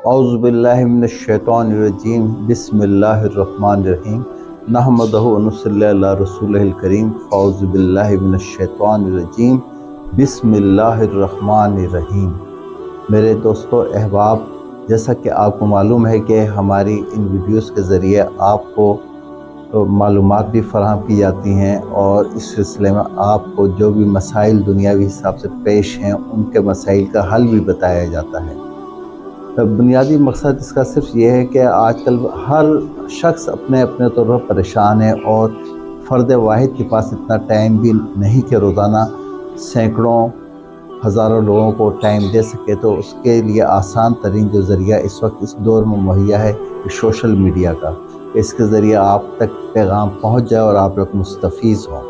اعوذ باللہ من الشیطان الرجیم بسم اللہ الرحمن الرحیم نحمدہ ونصلی علی رسولہ الکریم اعوذ باللہ من الشیطان الرجیم بسم اللہ الرحمن الرحیم۔ میرے دوستو احباب، جیسا کہ آپ کو معلوم ہے کہ ہماری ان ویڈیوز کے ذریعے آپ کو معلومات بھی فراہم کی جاتی ہیں اور اس سلسلے میں آپ کو جو بھی مسائل دنیاوی حساب سے پیش ہیں ان کے مسائل کا حل بھی بتایا جاتا ہے۔ بنیادی مقصد اس کا صرف یہ ہے کہ آج کل ہر شخص اپنے طور پر پریشان ہے اور فرد واحد کے پاس اتنا ٹائم بھی نہیں کہ روزانہ سینکڑوں ہزاروں لوگوں کو ٹائم دے سکے، تو اس کے لیے آسان ترین جو ذریعہ اس وقت اس دور میں مہیا ہے سوشل میڈیا کا۔ اس کے ذریعے آپ تک پیغام پہنچ جائے اور آپ لوگ مستفیض ہوں۔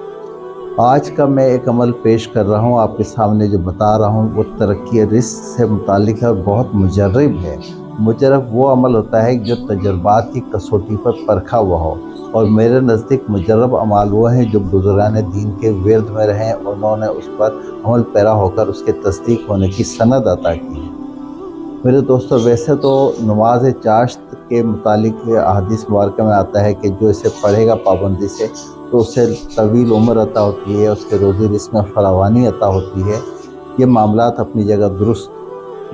آج کا میں ایک عمل پیش کر رہا ہوں، آپ کے سامنے جو بتا رہا ہوں وہ ترقی رزق سے متعلق ہے اور بہت مجرب ہے۔ مجرب وہ عمل ہوتا ہے جو تجربات کی کسوٹی پر پرکھا ہوا ہو، اور میرے نزدیک مجرب اعمال وہ ہیں جو بزرگان دین کے ورد میں رہیں اور انہوں نے اس پر عمل پیرا ہو کر اس کے تصدیق ہونے کی سند عطا کی ہے۔ میرے دوستو، ویسے تو نماز چاشت کے متعلق احادیث مبارکہ میں آتا ہے کہ جو اسے پڑھے گا پابندی سے تو اسے طویل عمر عطا ہوتی ہے، اس کے روزی رزق میں فراوانی عطا ہوتی ہے۔ یہ معاملات اپنی جگہ درست،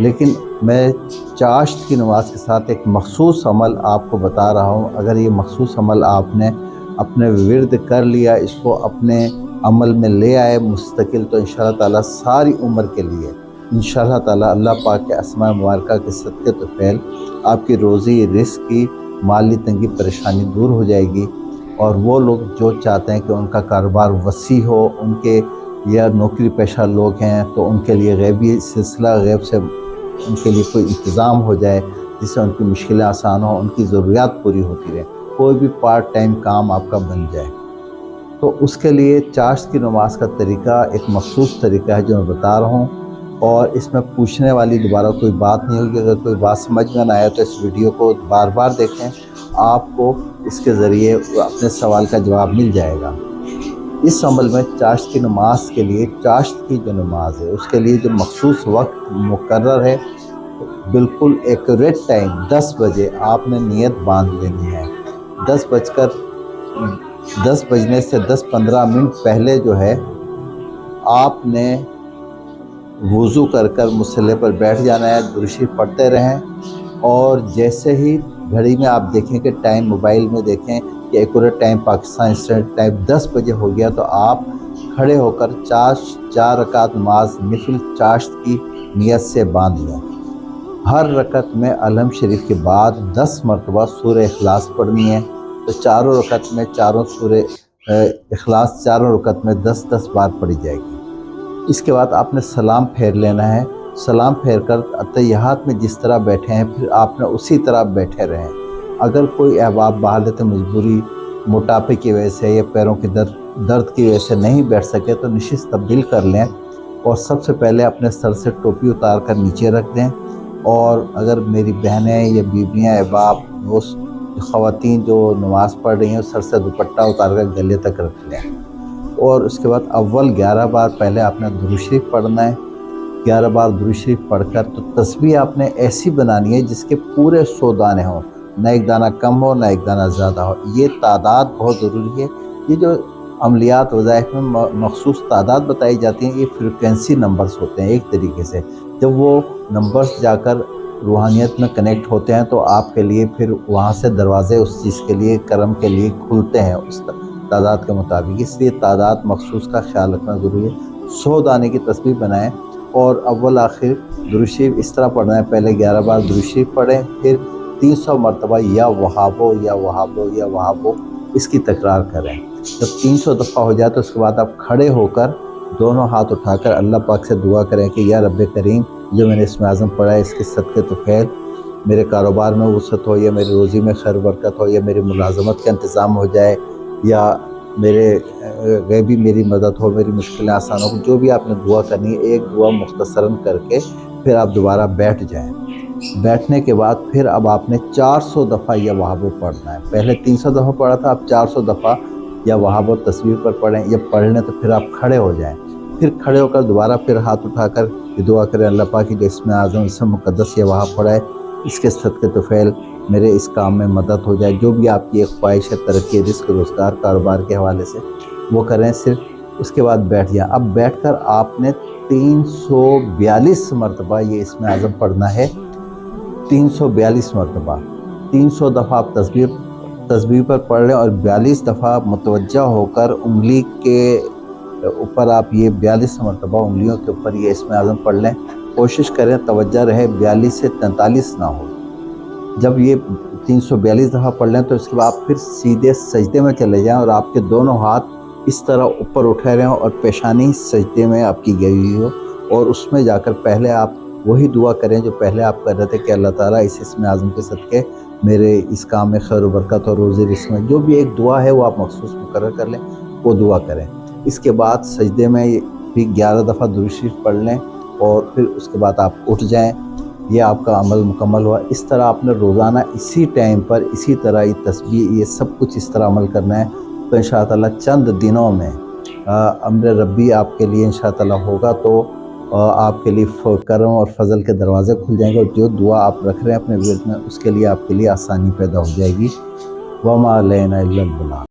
لیکن میں چاشت کی نماز کے ساتھ ایک مخصوص عمل آپ کو بتا رہا ہوں۔ اگر یہ مخصوص عمل آپ نے اپنے ورد کر لیا، اس کو اپنے عمل میں لے آئے مستقل، تو انشاءاللہ تعالیٰ ساری عمر کے لیے انشاءاللہ تعالیٰ اللہ پاک کے اسماء مبارکہ کے صدقے طفیل آپ کی روزی رزق کی مالی تنگی پریشانی دور ہو جائے گی، اور وہ لوگ جو چاہتے ہیں کہ ان کا کاروبار وسیع ہو، ان کے یا نوکری پیشہ لوگ ہیں تو ان کے لیے غیبی سلسلہ غیب سے ان کے لیے کوئی انتظام ہو جائے جس سے ان کی مشکلیں آسان ہوں، ان کی ضروریات پوری ہوتی رہیں، کوئی بھی پارٹ ٹائم کام آپ کا بن جائے، تو اس کے لیے چاشت کی نماز کا طریقہ ایک مخصوص طریقہ ہے جو میں بتا رہا ہوں۔ اور اس میں پوچھنے والی دوبارہ کوئی بات نہیں ہوگی۔ اگر کوئی بات سمجھ میں نہ آئے تو اس ویڈیو کو بار بار دیکھیں، آپ کو اس کے ذریعے اپنے سوال کا جواب مل جائے گا۔ اس عمل میں چاشت کی نماز کے لیے، چاشت کی جو نماز ہے اس کے لیے جو مخصوص وقت مقرر ہے، بالکل ایکوریٹ ٹائم 10 بجے آپ نے نیت باندھ لینی ہے۔ 10 بجنے سے 10-15 منٹ پہلے جو ہے آپ نے وضو کر مصلی پر بیٹھ جانا ہے، درود شریف پڑھتے رہیں، اور جیسے ہی گھڑی میں آپ دیکھیں کہ ٹائم موبائل میں دیکھیں کہ accurate time Pakistan standard time 10 بجے ہو گیا، تو آپ کھڑے ہو کر 4 رکعت نماز نفل چاشت کی نیت سے باندھ لیں۔ ہر رکعت میں الحمد شریف کے بعد 10 مرتبہ سورہ اخلاص پڑھنی ہے، تو چاروں رکعت میں سورہ اخلاص چاروں رکعت میں 10 بار پڑھی جائے گی۔ اس کے بعد آپ نے سلام پھیر لینا ہے۔ سلام پھیر کر اتحیات میں جس طرح بیٹھے ہیں پھر آپ نے اسی طرح بیٹھے رہیں۔ اگر کوئی احباب بحالت مجبوری، موٹاپے کی وجہ سے یا پیروں کے درد کی وجہ سے نہیں بیٹھ سکے تو نشست تبدیل کر لیں، اور سب سے پہلے اپنے سر سے ٹوپی اتار کر نیچے رکھ دیں، اور اگر میری بہنیں یا بیویاں، احباب، دوست، خواتین جو نماز پڑھ رہی ہیں سر سے دوپٹہ اتار کر گلے تک رکھ لیں، اور اس کے بعد اول 11 بار پہلے آپ نے درود شریف پڑھنا ہے۔ 11 بار درود شریف پڑھ کر تو تسبیح آپ نے ایسی بنانی ہے جس کے پورے 100 دانے ہوں، نہ ایک دانہ کم ہو نہ ایک دانہ زیادہ ہو۔ یہ تعداد بہت ضروری ہے۔ یہ جو عملیات وظائف میں مخصوص تعداد بتائی جاتی ہیں، یہ فریکوینسی نمبرز ہوتے ہیں ایک طریقے سے۔ جب وہ نمبرز جا کر روحانیت میں کنیکٹ ہوتے ہیں تو آپ کے لیے پھر وہاں سے دروازے اس چیز کے لیے، کرم کے لیے کھلتے ہیں اس تعداد کے مطابق۔ اس لیے تعداد مخصوص کا خیال رکھنا ضروری ہے۔ 100 دانے کی تسبیح بنائیں، اور اول آخر درود شریف اس طرح پڑھنا ہے، پہلے 11 بار درود شریف پڑھیں، پھر 300 مرتبہ یا وہابو یا وہابو یا وہابو اس کی تکرار کریں۔ جب 300 دفعہ ہو جائے تو اس کے بعد آپ کھڑے ہو کر دونوں ہاتھ اٹھا کر اللہ پاک سے دعا کریں کہ یا رب کریم جو میں نے اسم اعظم پڑھا ہے اس کے صدقے تو خیر میرے کاروبار میں وسعت ہو، یا میری روزی میں خیر برکت ہو، یا میری ملازمت کا انتظام ہو جائے، یا میرے غیبی میری مدد ہو، میری مشکلیں آسان ہو۔ جو بھی آپ نے دعا کرنی ہے ایک دعا مختصراً کر کے پھر آپ دوبارہ بیٹھ جائیں۔ بیٹھنے کے بعد پھر اب آپ نے 400 دفعہ یا وہابو پڑھنا ہے۔ پہلے 300 دفعہ پڑھا تھا، اب 400 دفعہ یا وہابو تصویر پر پڑھیں، یا پڑھ لیں تو پھر آپ کھڑے ہو جائیں۔ پھر کھڑے ہو کر دوبارہ پھر ہاتھ اٹھا کر یہ دعا کریں اللہ پاک کی جو اسم اعظم اسم مقدس یا وہاب پڑھا ہے اس کے صدقے طفیل میرے اس کام میں مدد ہو جائے۔ جو بھی آپ کی ایک خواہش ہے ترقی، رزق، روزگار، کاروبار کے حوالے سے وہ کریں صرف۔ اس کے بعد بیٹھ جائیں۔ اب بیٹھ کر آپ نے 342 مرتبہ یہ اسم اعظم پڑھنا ہے، 342 مرتبہ، 300 دفعہ آپ تسبیح پر پڑھ لیں، اور 42 دفعہ متوجہ ہو کر انگلی کے اوپر آپ یہ 42 مرتبہ انگلیوں کے اوپر یہ اسم اعظم پڑھ لیں۔ کوشش کریں توجہ رہے 42 سے 43 نہ ہو۔ جب یہ 342 دفعہ پڑھ لیں تو اس کے بعد آپ پھر سیدھے سجدے میں چلے جائیں، اور آپ کے دونوں ہاتھ اس طرح اوپر اٹھے رہیں اور پیشانی سجدے میں آپ کی گئی ہوئی ہو، اور اس میں جا کر پہلے آپ وہی دعا کریں جو پہلے آپ کر رہے تھے کہ اللہ تعالیٰ اس اسم اعظم کے صدقے میرے اس کام میں خیر و برکت اور روزی رزق میں جو بھی ایک دعا ہے وہ آپ مخصوص مقرر کر لیں، وہ دعا کریں۔ اس کے بعد سجدے میں بھی 11 دفعہ درود شریف پڑھ لیں، اور پھر اس کے بعد آپ اٹھ جائیں۔ یہ آپ کا عمل مکمل ہوا۔ اس طرح آپ نے روزانہ اسی ٹائم پر اسی طرح یہ تسبیح یہ سب کچھ اس طرح عمل کرنا ہے، تو انشاءاللہ چند دنوں میں امر ربی آپ کے لیے انشاءاللہ ہوگا، تو آپ کے لیے کرم اور فضل کے دروازے کھل جائیں گے، اور جو دعا آپ رکھ رہے ہیں اپنے ورد میں اس کے لیے آپ کے لیے آسانی پیدا ہو جائے گی۔ وما علینا الا البلاغ۔